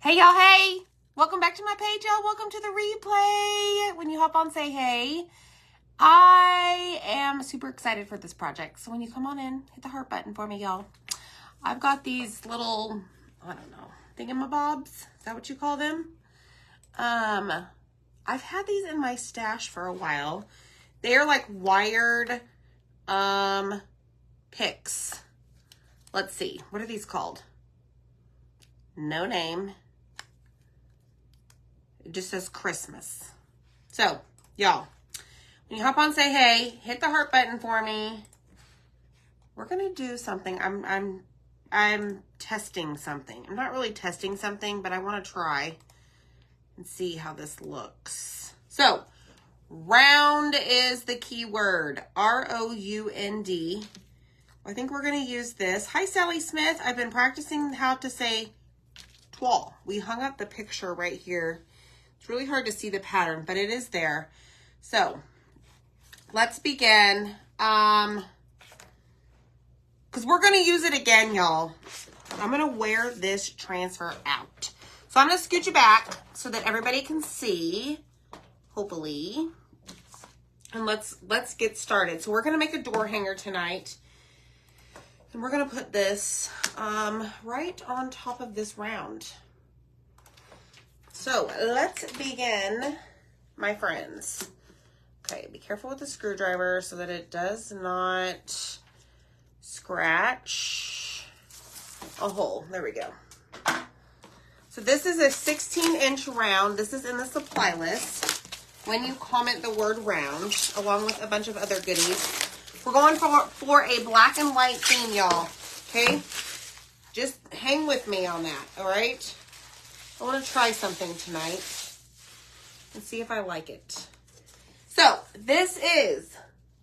Hey y'all, hey! Welcome back to my page, y'all. Welcome to the replay. When you hop on, say hey. I am super excited for this project. So when you come on in, hit the heart button for me, y'all. I've got these little, I don't know, thingamabobs. Is that what you call them? I've had these in my stash for a while. They are like wired picks. Let's see. What are these called? No name. It just says Christmas. So, y'all, when you hop on, say hey, hit the heart button for me. We're gonna do something. I'm testing something. I'm not really testing something, but I want to try and see how this looks. So, round is the key word. R-O-U-N-D. I think we're gonna use this. Hi, Sally Smith. I've been practicing how to say toile. We hung up the picture right here. It's really hard to see the pattern, but it is there. So let's begin. Because we're going to use it again, y'all. I'm going to wear this transfer out. So I'm going to scooch it back so that everybody can see, hopefully. And let's get started. So we're going to make a door hanger tonight. And we're going to put this right on top of this round. So let's begin, my friends. Okay, be careful with the screwdriver so that it does not scratch a hole. There we go. So this is a 16-inch round. This is in the supply list. When you comment the word round, along with a bunch of other goodies. We're going for a black and white theme, y'all. Okay? Just hang with me on that, all right? I want to try something tonight and see if I like it. So this is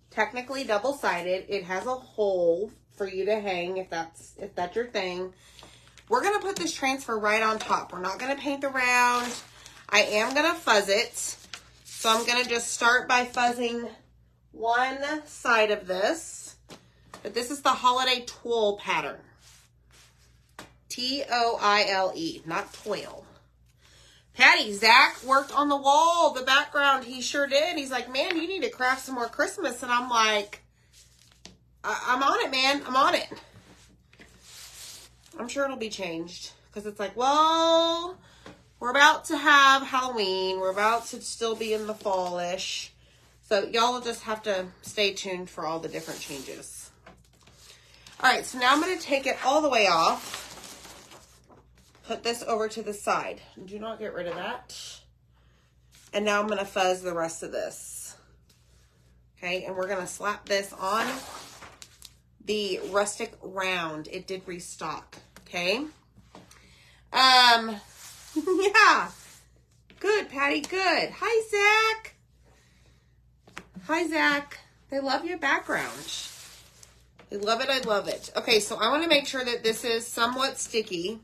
technically double-sided. It has a hole for you to hang if that's your thing. We're going to put this transfer right on top. We're not going to paint the round. I am going to fuzz it. So I'm going to just start by fuzzing one side of this. But this is the holiday toile pattern. T-O-I-L-E, not toil. Patty, Zach worked on the wall, the background. He sure did. He's like, man, you need to craft some more Christmas. And I'm like, I'm on it, man. I'm on it. I'm sure it'll be changed. Because it's like, well, we're about to have Halloween. We're about to still be in the fall-ish. So y'all will just have to stay tuned for all the different changes. All right, so now I'm going to take it all the way off. Put this over to the side. Do not get rid of that. And now I'm going to fuzz the rest of this. Okay, and we're going to slap this on the rustic round. It did restock. Okay. Yeah. Good, Patty, good. Hi, Zach. Hi, Zach. They love your background. They love it. I love it. Okay, so I want to make sure that this is somewhat sticky.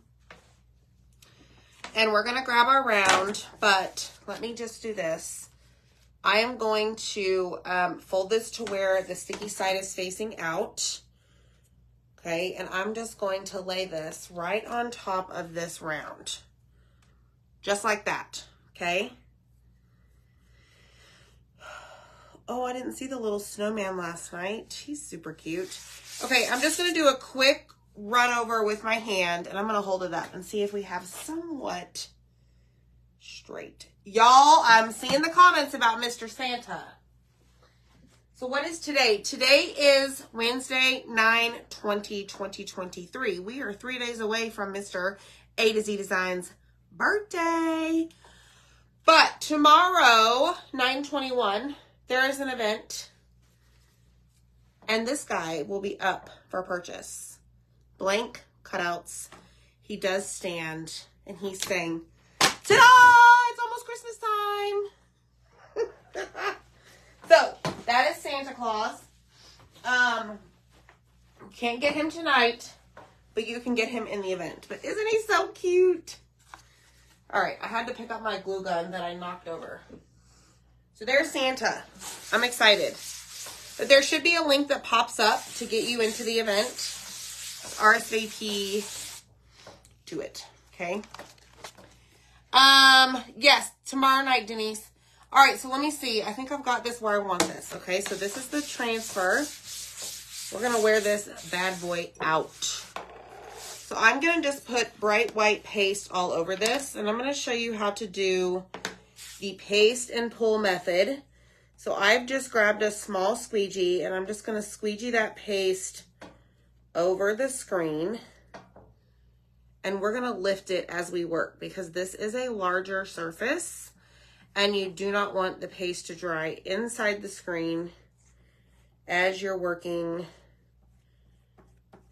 And we're going to grab our round, but let me just do this. I am going to fold this to where the sticky side is facing out. Okay, and I'm just going to lay this right on top of this round. Just like that, okay? Oh, I didn't see the little snowman last night. He's super cute. Okay, I'm just going to do a quick run over with my hand, and I'm going to hold it up and see if we have somewhat straight. Y'all, I'm seeing the comments about Mr. Santa. So what is today? Today is Wednesday, 9/20/2023. We are 3 days away from Mr. A to Z Designs' birthday. But tomorrow, 9/21, there is an event, and this guy will be up for purchase. Blank cutouts. He does stand, and he's saying, ta-da! It's almost Christmas time. So that is Santa Claus. Can't get him tonight, but you can get him in the event. But isn't he so cute? All right, I had to pick up my glue gun that I knocked over. So there's Santa. I'm excited. But there should be a link that pops up to get you into the event. RSVP to it, okay? Yes, tomorrow night, Denise. All right, so let me see. I think I've got this where I want this. Okay, so this is the transfer. We're going to wear this bad boy out. So I'm going to just put bright white paste all over this. And I'm going to show you how to do the paste and pull method. So I've just grabbed a small squeegee. And I'm just going to squeegee that paste over the screen. And we're going to lift it as we work. Because this is a larger surface. And you do not want the paste to dry inside the screen as you're working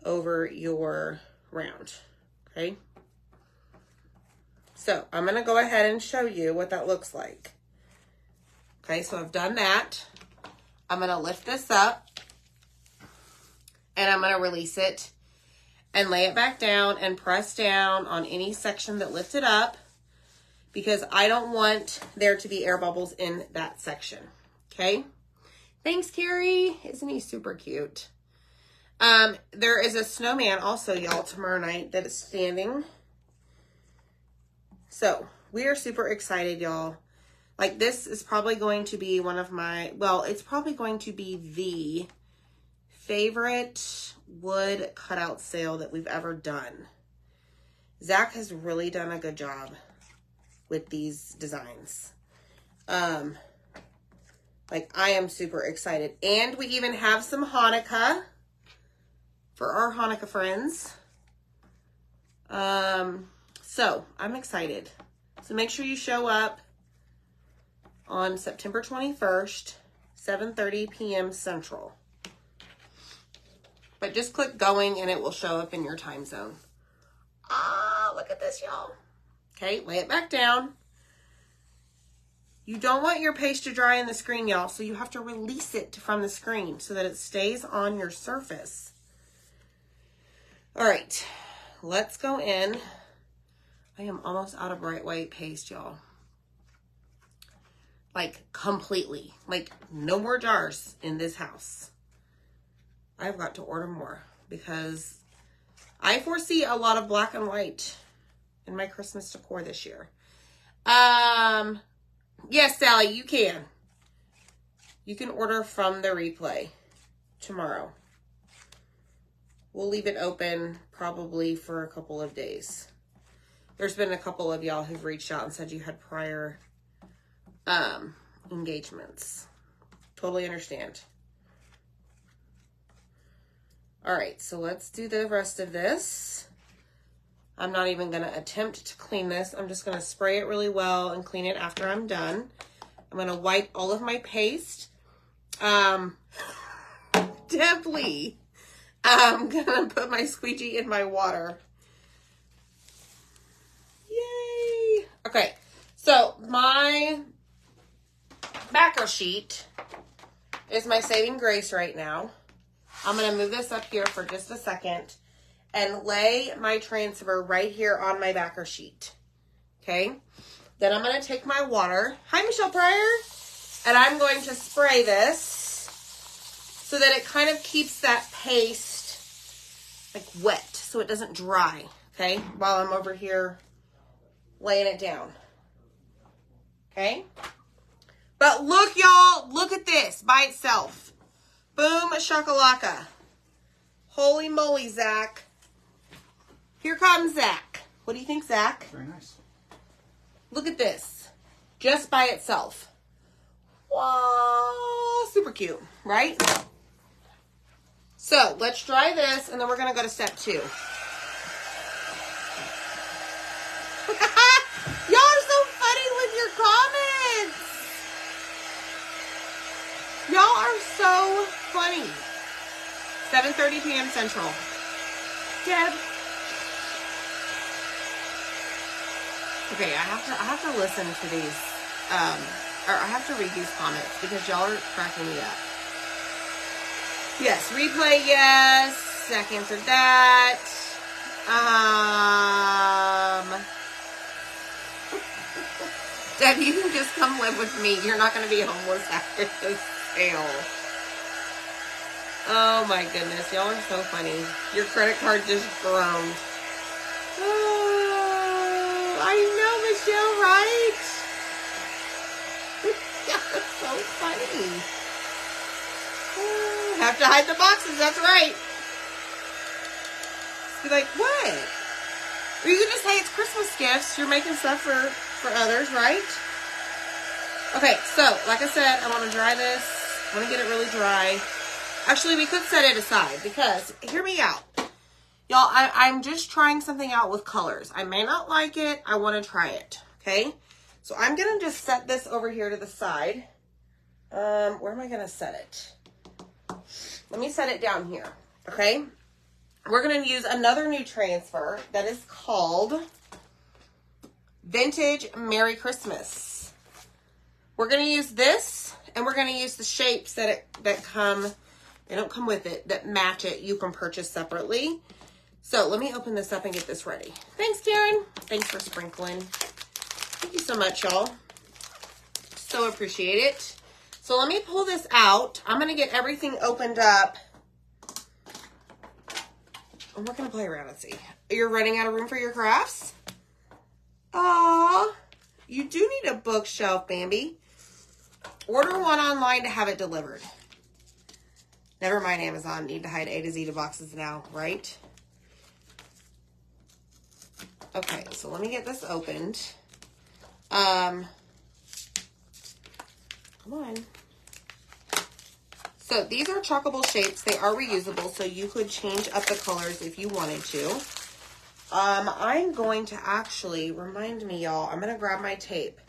over your round, okay? So I'm going to go ahead and show you what that looks like. Okay, so I've done that. I'm going to lift this up and I'm going to release it and lay it back down and press down on any section that lifted up because I don't want there to be air bubbles in that section, okay? Thanks, Carrie. Isn't he super cute? There is a snowman also, y'all, tomorrow night that is standing. So we are super excited, y'all. Like, this is probably going to be one of my, well, it's probably going to be the favorite wood cutout sale that we've ever done. Zach has really done a good job with these designs. Like, I am super excited. And we even have some Hanukkah for our Hanukkah friends. So I'm excited. So make sure you show up on September 21st, 7:30 p.m. Central. But just click going and it will show up in your time zone. Ah, look at this, y'all. Okay, lay it back down. You don't want your paste to dry in the screen, y'all, so you have to release it from the screen so that it stays on your surface. All right, let's go in. I am almost out of bright white paste, y'all. Like, completely. Like, no more jars in this house. I've got to order more because I foresee a lot of black and white in my Christmas decor this year. Yes, Sally, you can. You can order from the replay tomorrow. We'll leave it open probably for a couple of days. There's been a couple of y'all who've reached out and said you had prior engagements. Totally understand. All right, so let's do the rest of this. I'm not even going to attempt to clean this. I'm just going to spray it really well and clean it after I'm done. I'm going to wipe all of my paste. Definitely. I'm going to put my squeegee in my water. Yay. Okay, so my backer sheet is my saving grace right now. I'm going to move this up here for just a second and lay my transfer right here on my backer sheet. Okay? Then I'm going to take my water. Hi, Michelle Pryor. And I'm going to spray this so that it kind of keeps that paste like wet so it doesn't dry. Okay? While I'm over here laying it down. Okay? But look, y'all. Look at this by itself. Boom shakalaka. Holy moly, Zach. Here comes Zach. What do you think, Zach? Very nice. Look at this. Just by itself. Whoa, super cute, right? So, let's dry this, and then we're going to go to step 2. Y'all are so funny with your comments. Y'all are so funny. 7:30 p.m. Central. Deb. Okay, I have to listen to these, or I have to read these comments because y'all are cracking me up. Yes, replay, yes. Zach answered that. Deb, you can just come live with me. You're not going to be homeless after this sale. Oh my goodness, y'all are so funny. Your credit card just groaned. Oh, I know, Michelle, right? Yeah, that's so funny. Have to hide the boxes, that's right. Be like, what? Or you could just say it's Christmas gifts. You're making stuff for others, right? Okay, so, like I said, I want to dry this. I want to get it really dry. Actually, we could set it aside because, hear me out. Y'all, I'm just trying something out with colors. I may not like it. I want to try it, okay? So I'm going to just set this over here to the side. Where am I going to set it? Let me set it down here, okay? We're going to use another new transfer that is called Vintage Merry Christmas. We're going to use this, and we're going to use the shapes that come, they don't come with it, that match it. You can purchase separately. So let me open this up and get this ready. Thanks, Karen. Thanks for sprinkling. Thank you so much, y'all. So appreciate it. So let me pull this out. I'm going to get everything opened up. And we're going to play around and see. You're running out of room for your crafts? Aww. You do need a bookshelf, Bambi. Order one online to have it delivered. Never mind Amazon. Need to hide A to Z to boxes now, right? Okay, so let me get this opened. Come on. So these are chalkable shapes. They are reusable, so you could change up the colors if you wanted to. I'm going to actually, remind me, y'all, I'm going to grab my tape.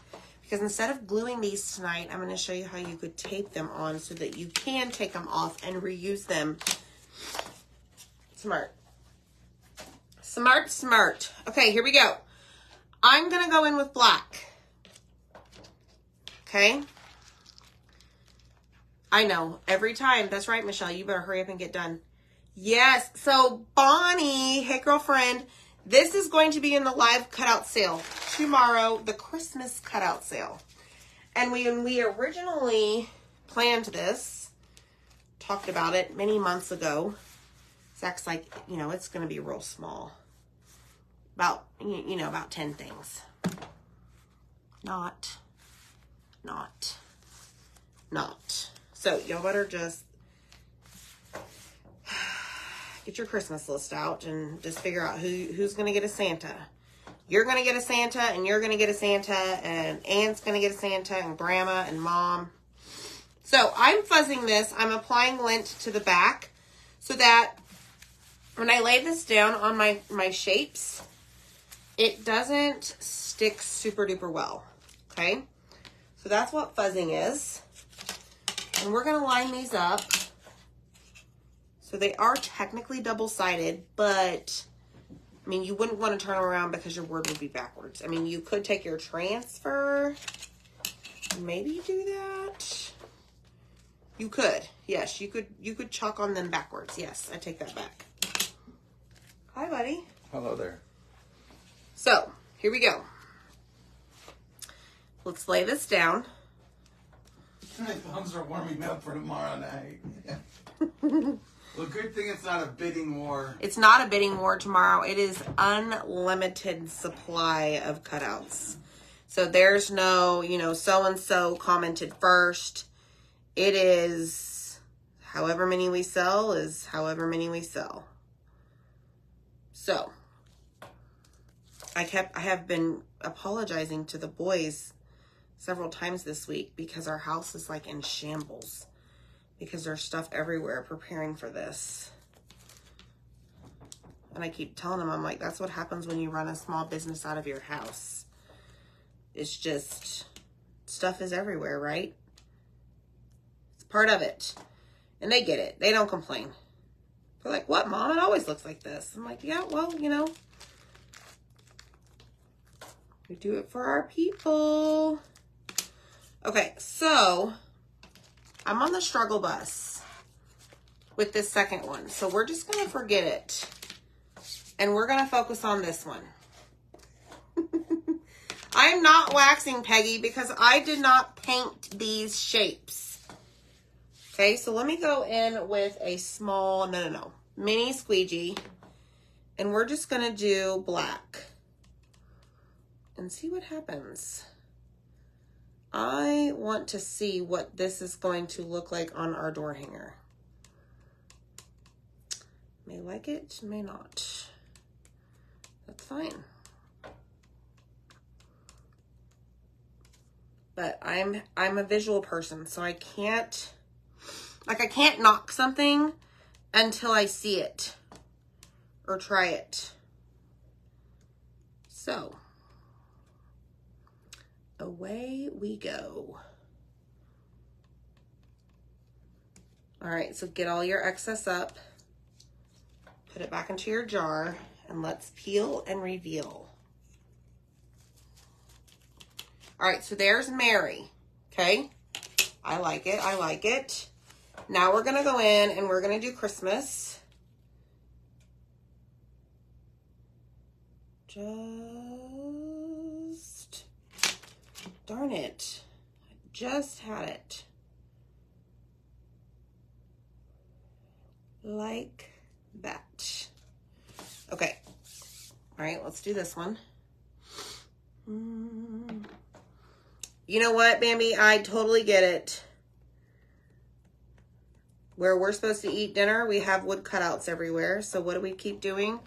Because instead of gluing these tonight, I'm going to show you how you could tape them on so that you can take them off and reuse them. Smart. Smart, smart. Okay, here we go. I'm going to go in with black. Okay. I know. Every time. That's right, Michelle. You better hurry up and get done. Yes. So, Bonnie, hey, girlfriend, this is going to be in the live cutout sale tomorrow, the Christmas cutout sale. And when we originally planned this, talked about it many months ago, Zach's like, you know, it's going to be real small. About, you know, about 10 things. Not. So, y'all better just get your Christmas list out and just figure out who's going to get a Santa. You're going to get a Santa, and you're going to get a Santa, and Aunt's going to get a Santa, and Grandma, and Mom. So, I'm fuzzing this. I'm applying lint to the back so that when I lay this down on my shapes, it doesn't stick super duper well. Okay? So, that's what fuzzing is. And we're going to line these up. So they are technically double-sided, but, I mean, you wouldn't want to turn them around because your word would be backwards. I mean, you could take your transfer, maybe do that. You could. Yes, you could chalk on them backwards. Yes, I take that back. Hi, buddy. Hello there. So, here we go. Let's lay this down. My thumbs are warming up for tomorrow night. Well, good thing it's not a bidding war. It's not a bidding war tomorrow. It is unlimited supply of cutouts. So there's no, you know, so-and-so commented first. It is however many we sell is however many we sell. So I have been apologizing to the boys several times this week because our house is like in shambles because there's stuff everywhere preparing for this. And I keep telling them, I'm like, that's what happens when you run a small business out of your house. It's just, stuff is everywhere, right? It's part of it. And they get it. They don't complain. They're like, what, Mom? It always looks like this. I'm like, yeah, well, you know, we do it for our people. Okay, so I'm on the struggle bus with this second one. So we're just going to forget it. And we're going to focus on this one. I'm not waxing, Peggy, because I did not paint these shapes. Okay, so let me go in with a small, mini squeegee. And we're just going to do black. and see what happens. I want to see what this is going to look like on our door hanger. May like it, may not. That's fine. But I'm a visual person, so I can't knock something until I see it or try it. So, away we go. All right, so get all your excess up, put it back into your jar, and let's peel and reveal. All right, so there's Mary, okay? I like it, I like it. Now we're gonna go in and we're gonna do Christmas. Just, darn it, I just had it. Like that. Okay, all right, let's do this one. You know what, Bambi? I totally get it. Where we're supposed to eat dinner, we have wood cutouts everywhere. So what do we keep doing?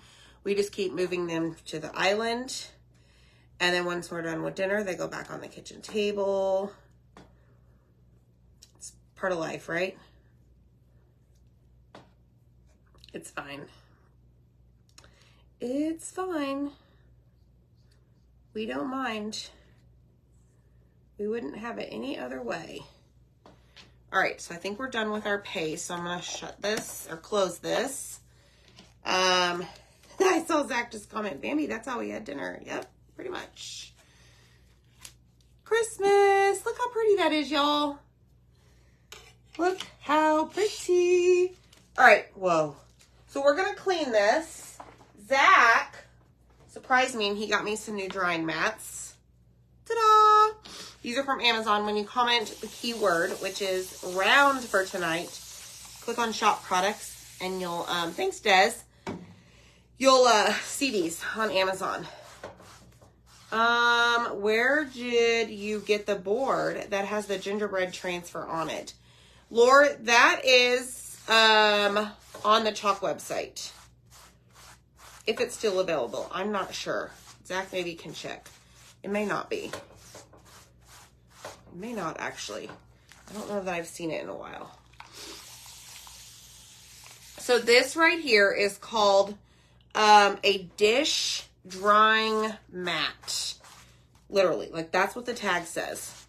We just keep moving them to the island. And then once we're done with dinner, they go back on the kitchen table. It's part of life, right? It's fine. It's fine. We don't mind. We wouldn't have it any other way. All right, so I think we're done with our paste. So I'm gonna shut this or close this. I saw Zach just comment, Bambi, that's how we had dinner. Yep, pretty much. Christmas, look how pretty that is, y'all. Look how pretty. All right, whoa. So we're gonna clean this. Zach surprised me and he got me some new drying mats. Ta-da! These are from Amazon. When you comment the keyword, which is round for tonight, click on shop products and you'll, thanks Des, you'll see these on Amazon. Where did you get the board that has the gingerbread transfer on it? Lord, that is on the Chalk website. If it's still available. I'm not sure. Zach maybe can check. It may not be. May not actually. I don't know that I've seen it in a while. So this right here is called a dish drying mat. Literally, like that's what the tag says.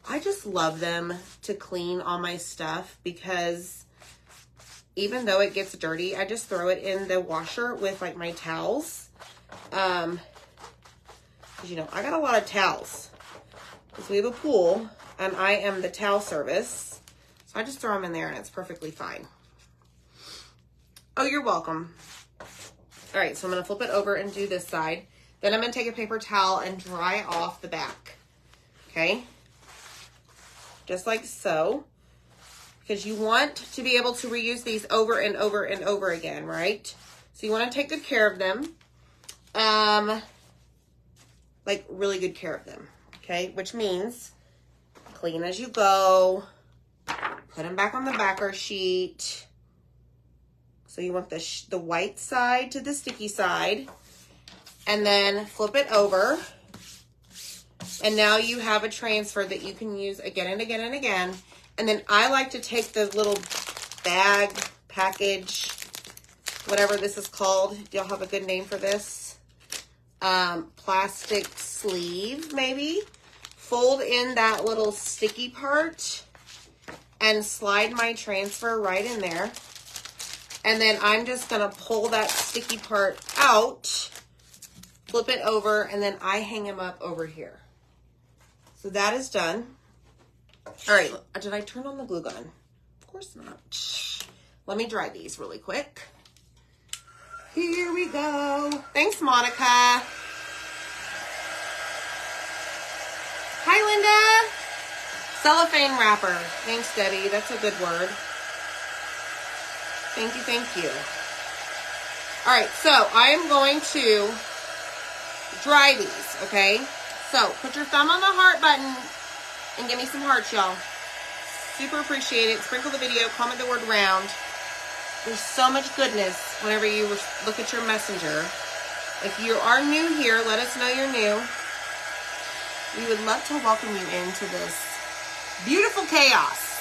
I just love them to clean all my stuff because even though it gets dirty, I just throw it in the washer with like my towels. Because you know, I got a lot of towels. Because we have a pool, and I am the towel service. So I just throw them in there, and it's perfectly fine. Oh, you're welcome. All right, so I'm going to flip it over and do this side. Then I'm going to take a paper towel and dry off the back. Okay? Just like so. Because you want to be able to reuse these over and over and over again, right? So you want to take good care of them. Like, really good care of them. Okay, which means clean as you go, put them back on the backer sheet. So you want the white side to the sticky side, and then flip it over. And now you have a transfer that you can use again and again and again. And then I like to take the little bag, package, whatever this is called. Do y'all have a good name for this? Plastic sleeve, maybe. Fold in that little sticky part and slide my transfer right in there. And then I'm just going to pull that sticky part out, flip it over, and then I hang them up over here. So that is done. All right, did I turn on the glue gun? Of course not. Let me dry these really quick. Here we go. Thanks, Monica. Hi, Linda. Cellophane wrapper. Thanks, Debbie. That's a good word. Thank you, thank you. All right, so I am going to dry these, okay? So, put your thumb on the heart button and give me some hearts, y'all. Super appreciate it. Sprinkle the video, comment the word round. There's so much goodness whenever you look at your messenger. If you are new here, let us know you're new. We would love to welcome you into this beautiful chaos.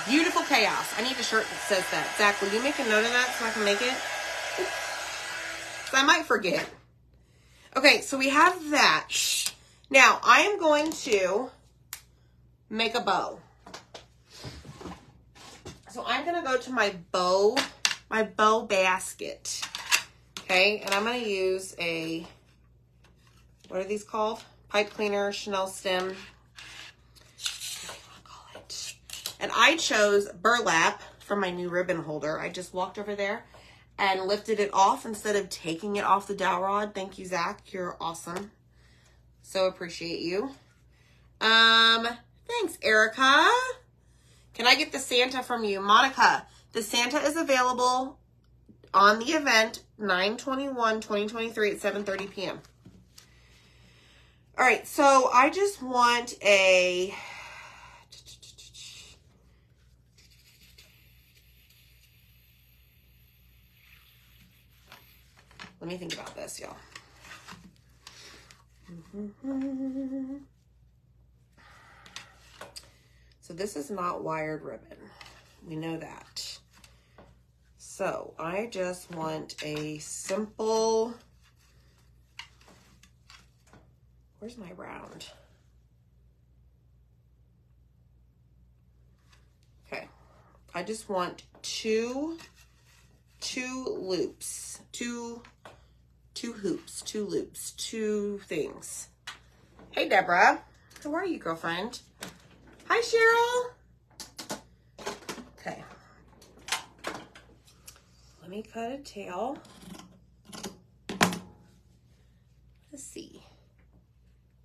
Beautiful chaos. I need a shirt that says that. Zach, will you make a note of that so I can make it? I might forget. Okay, so we have that. Now, I am going to make a bow. So I'm going to go to my bow basket. Okay, and I'm going to use a, what are these called? Pipe cleaner, Chanel stem. And I chose burlap from my new ribbon holder. I just walked over there and lifted it off instead of taking it off the dowel rod. Thank you, Zach. You're awesome. So appreciate you. Thanks, Erica. Can I get the Santa from you? Monica, the Santa is available on the event 9/21/2023 at 7:30 p.m. All right, so I just want a... Let me think about this, y'all. So this is not wired ribbon. We know that. So I just want a simple... Where's my round? Okay. I just want two loops, two hoops, two loops, two things. Hey, Deborah. How are you, girlfriend? Hi, Cheryl. Okay. Let me cut a tail. Let's see.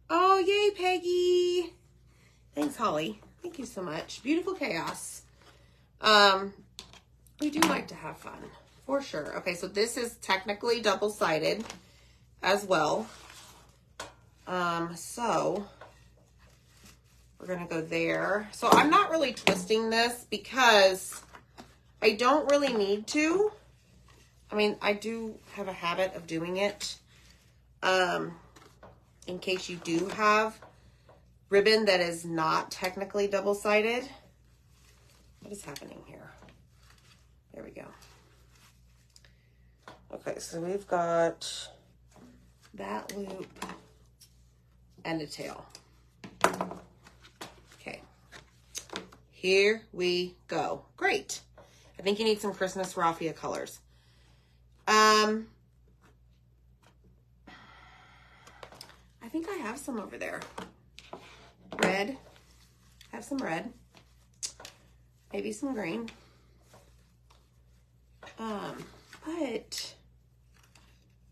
Oh, yay, Peggy. Thanks, Holly. Thank you so much. Beautiful chaos. We do like to have fun, for sure. Okay, so this is technically double-sided as well. So we're gonna go there. So I'm not really twisting this because I don't really need to. I mean, I do have a habit of doing it. In case you do have ribbon that is not technically double-sided. What is happening here? There we go. Okay, so we've got that loop and a tail. Okay, here we go. Great. I think you need some Christmas raffia colors. I think I have some over there. Red. I have some red. Maybe some green. But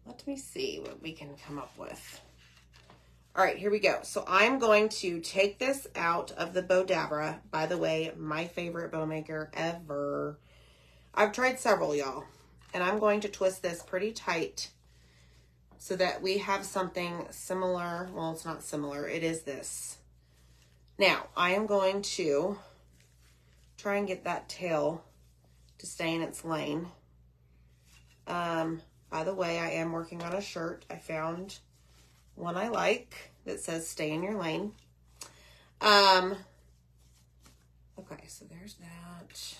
let me see what we can come up with. All right, here we go. So I'm going to take this out of the Bowdabra. By the way, my favorite bow maker ever. I've tried several, y'all. And I'm going to twist this pretty tight so that we have something similar. Well, it's not similar. It is this. Now, I am going to try and get that tail to stay in its lane. By the way, I am working on a shirt. I found one I like that says stay in your lane. Okay, so there's that.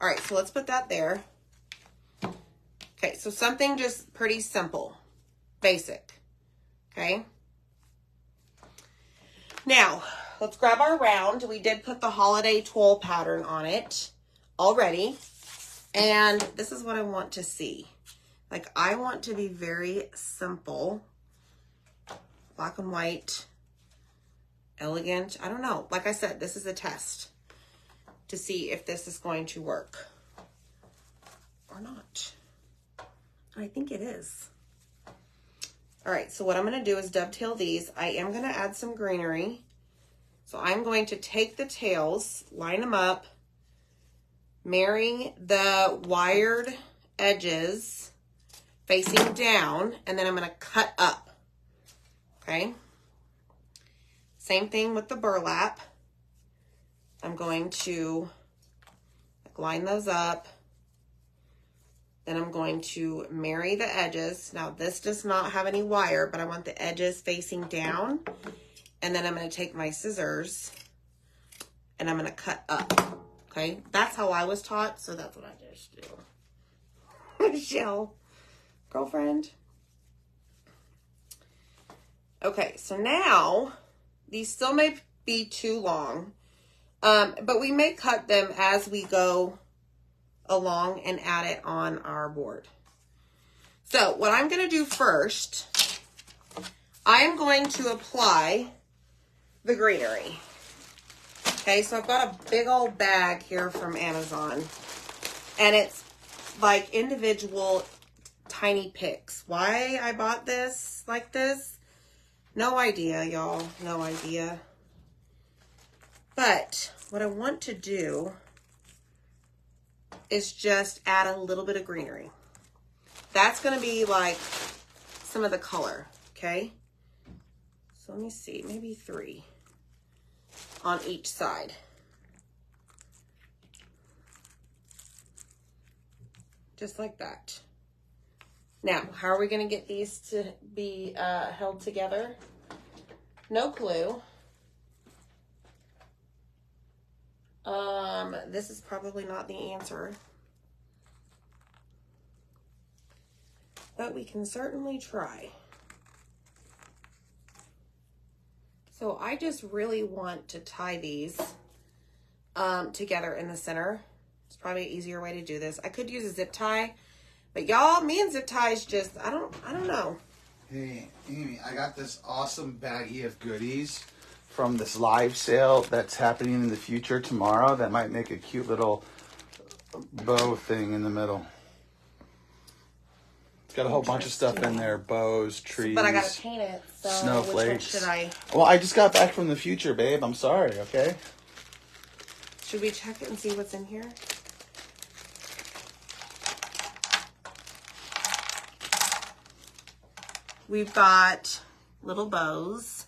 All right, so let's put that there. Okay, so something just pretty simple, basic, okay? Now, let's grab our round. We did put the holiday toil pattern on it already. And this is what I want to see. Like, I want to be very simple. Black and white. Elegant. I don't know. Like I said, this is a test to see if this is going to work or not. I think it is. All right, so what I'm going to do is dovetail these. I am going to add some greenery. So I'm going to take the tails, line them up, marry the wired edges facing down, and then I'm going to cut up. Same thing with the burlap. I'm going to line those up. Then I'm going to marry the edges. Now this does not have any wire, but I want the edges facing down. And then I'm going to take my scissors and I'm going to cut up. Okay, that's how I was taught, so that's what I just do. Michelle, girlfriend. Okay, so now these still may be too long, but we may cut them as we go along and add it on our board. So what I'm going to do first, I am going to apply the greenery. Okay, so I've got a big old bag here from Amazon, and it's like individual tiny picks. Why I bought this like this? No idea, y'all. No idea. But what I want to do is just add a little bit of greenery. That's going to be like some of the color, okay? So let me see, maybe 3 on each side. Just like that. Now, how are we going to get these to be held together? No clue. This is probably not the answer. But we can certainly try. So I just really want to tie these together in the center. It's probably an easier way to do this. I could use a zip tie, but y'all, me and zip ties just, I don't know. Hey, Amy, I got this awesome baggie of goodies from this live sale that's happening in the future tomorrow that might make a cute little bow thing in the middle. It's got a whole bunch of stuff in there. Bows, trees. But I gotta paint it, so snowflakes. which one should I? Well, I just got back from the future, babe. I'm sorry, okay? Should we check it and see what's in here? We've got little bows.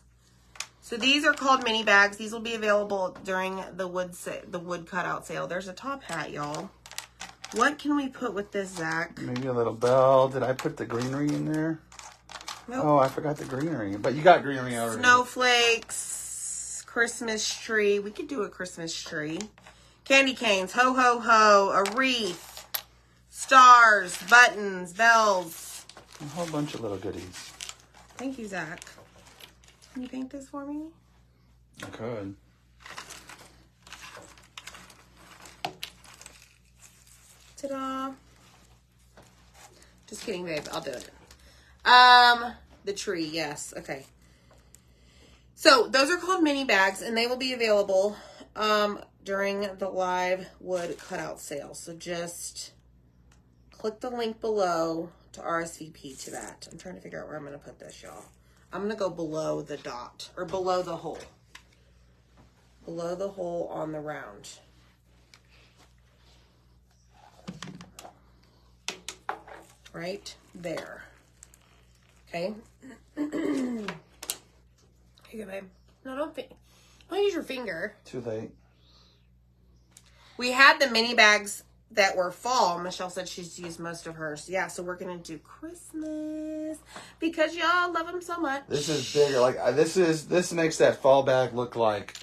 So these are called mini bags. These will be available during the wood cutout sale. There's a top hat, y'all. What can we put with this, Zach? Maybe a little bell. Did I put the greenery in there? Nope. Oh, I forgot the greenery. But you got greenery already. Snowflakes, Christmas tree. We could do a Christmas tree. Candy canes, ho, ho, ho, a wreath, stars, buttons, bells. A whole bunch of little goodies. Thank you, Zach. Can you paint this for me? I could. Ta-da. Just kidding, babe. I'll do it. The tree, yes. Okay. So those are called mini bags, and they will be available during the live wood cutout sale. So just click the link below to RSVP to that. I'm trying to figure out where I'm going to put this, y'all. I'm going to go below the dot, or below the hole. Below the hole on the round. Right there. Okay. Here you go, babe. No, don't use your finger. Too late. We had the mini bags that were fall. Michelle said she's used most of hers. Yeah, so we're gonna do Christmas because y'all love them so much. This is bigger. Like this makes that fall bag look like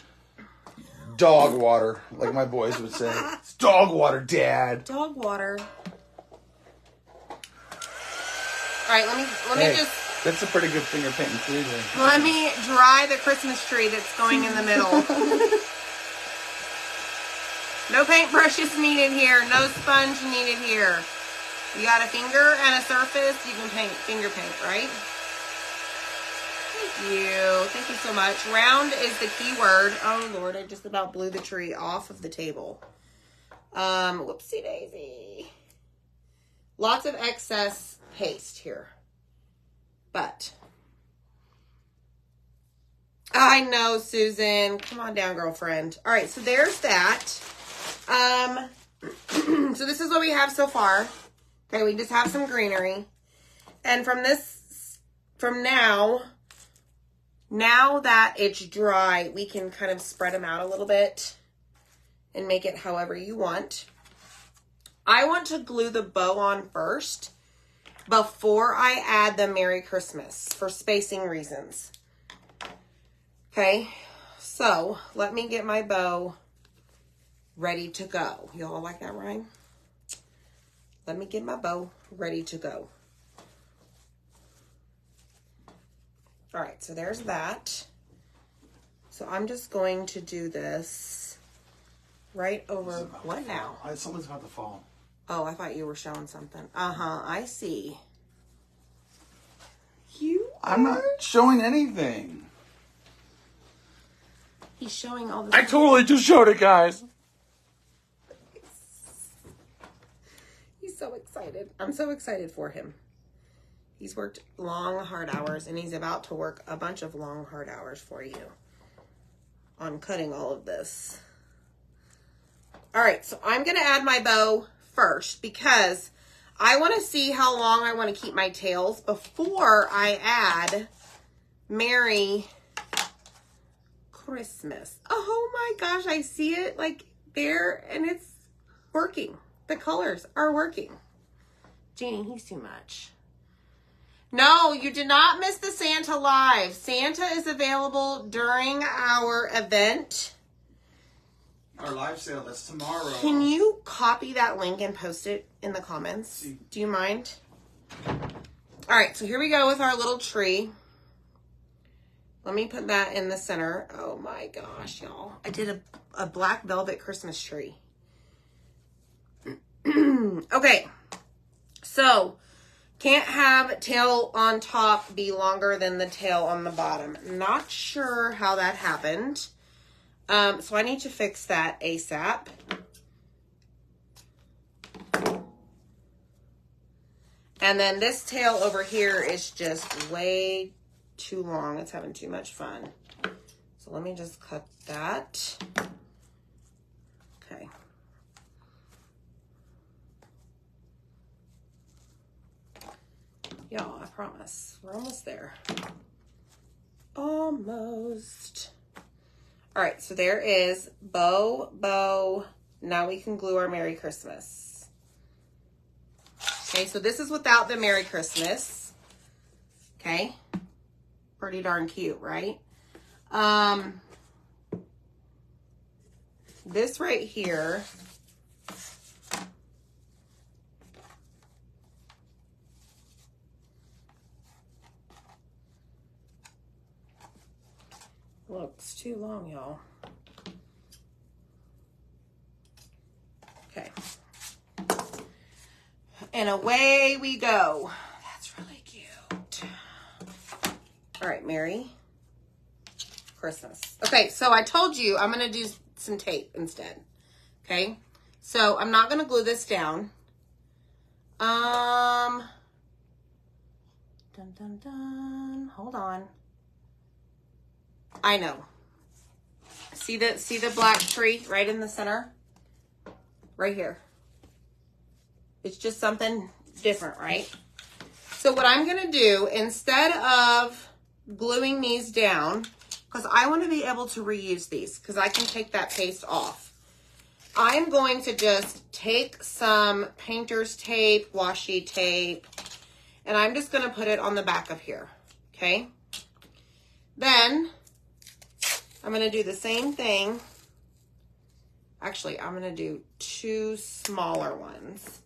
dog water, like my boys would say. It's dog water, Dad. Dog water. All right, let me just. That's a pretty good finger painting too. Let me dry the Christmas tree that's going in the middle. No paintbrushes needed here. No sponge needed here. You got a finger and a surface. You can finger paint, right? Thank you. Thank you so much. Round is the key word. Oh, Lord, I just about blew the tree off of the table. Whoopsie daisy. Lots of excess paste here. But I know, Susan. Come on down, girlfriend. All right, so there's that. So this is what we have so far. Okay, we just have some greenery. And from now, Now that it's dry, we can kind of spread them out a little bit and make it however you want. I want to glue the bow on first before I add the Merry Christmas for spacing reasons. Okay, so let me get my bow ready to go. Y'all like that rhyme? Let me get my bow ready to go. All right, so there's that. So I'm just going to do this right over, what now? Someone's about to fall. Oh, I thought you were showing something. I see. I'm not showing anything. He's showing all this. I totally just showed it, guys. He's so excited. I'm so excited for him. He's worked long, hard hours, and he's about to work a bunch of long, hard hours for you on cutting all of this. All right, so I'm going to add my bow first because I want to see how long I want to keep my tails before I add Merry Christmas. Oh my gosh, I see it like there, and it's working. The colors are working. Jeannie, he's too much. No, you did not miss the Santa Live. Santa is available during our event. Our live sale, that's tomorrow. Can you copy that link and post it in the comments? Do you mind? All right, so here we go with our little tree. Let me put that in the center. Oh my gosh, y'all. I did a black velvet Christmas tree. Okay, so can't have tail on top be longer than the tail on the bottom. Not sure how that happened. So I need to fix that ASAP. And then this tail over here is just way too long. It's having too much fun. So let me just cut that. Okay. Y'all, I promise. We're almost there. Almost. All right, so there is bow, bow. Now we can glue our Merry Christmas. Okay, so this is without the Merry Christmas. Okay. Pretty darn cute, right? This right here looks too long, y'all. Okay. And away we go. That's really cute. All right, Merry Christmas. Okay, so I told you I'm going to do some tape instead. Okay? So I'm not going to glue this down. Dun, dun, dun. Hold on. I know. See the black tree right in the center? Right here. It's just something different, right? So what I'm going to do, instead of gluing these down, because I want to be able to reuse these, because I can take that paste off. I'm going to just take some painter's tape, washi tape, and I'm just going to put it on the back of here, okay? Then I'm going to do the same thing. Actually, I'm going to do two smaller ones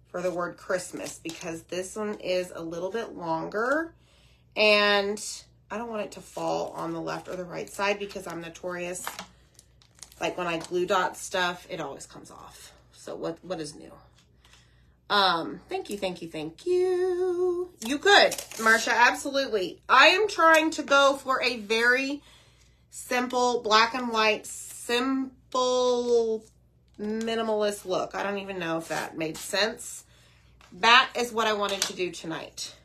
for the word Christmas because this one is a little bit longer and I don't want it to fall on the left or the right side because I'm notorious. Like when I glue dot stuff, it always comes off. So what is new? Thank you, thank you, thank you. You could, Marsha, absolutely. I am trying to go for a very simple, black and white, simple, minimalist look. I don't even know if that made sense. That is what I wanted to do tonight.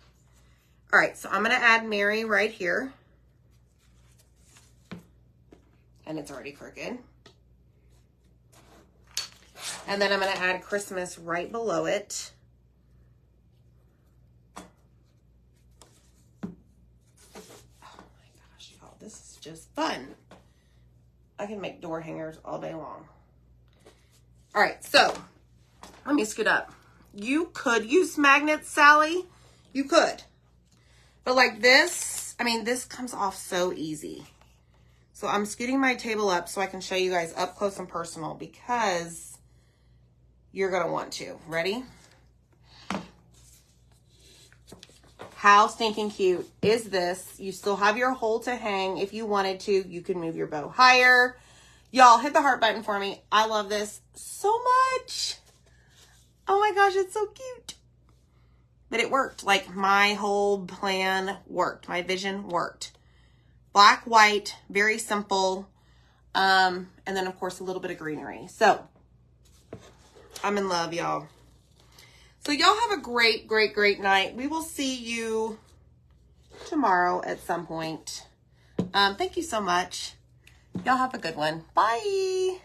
All right, so I'm going to add Merry right here. And it's already crooked. And then I'm going to add Christmas right below it. Oh my gosh, y'all. This is just fun. I can make door hangers all day long. All right, so let me scoot up. You could use magnets, Sally. You could. But like this, I mean, this comes off so easy. So I'm scooting my table up so I can show you guys up close and personal because you're going to want to. Ready? How stinking cute is this? You still have your hole to hang. If you wanted to, you can move your bow higher. Y'all, hit the heart button for me. I love this so much. Oh my gosh, it's so cute. But it worked. Like, my whole plan worked. My vision worked. Black, white, very simple. And then, of course, a little bit of greenery. So, I'm in love, y'all. So, y'all have a great, great, great night. We will see you tomorrow at some point. Thank you so much. Y'all have a good one. Bye.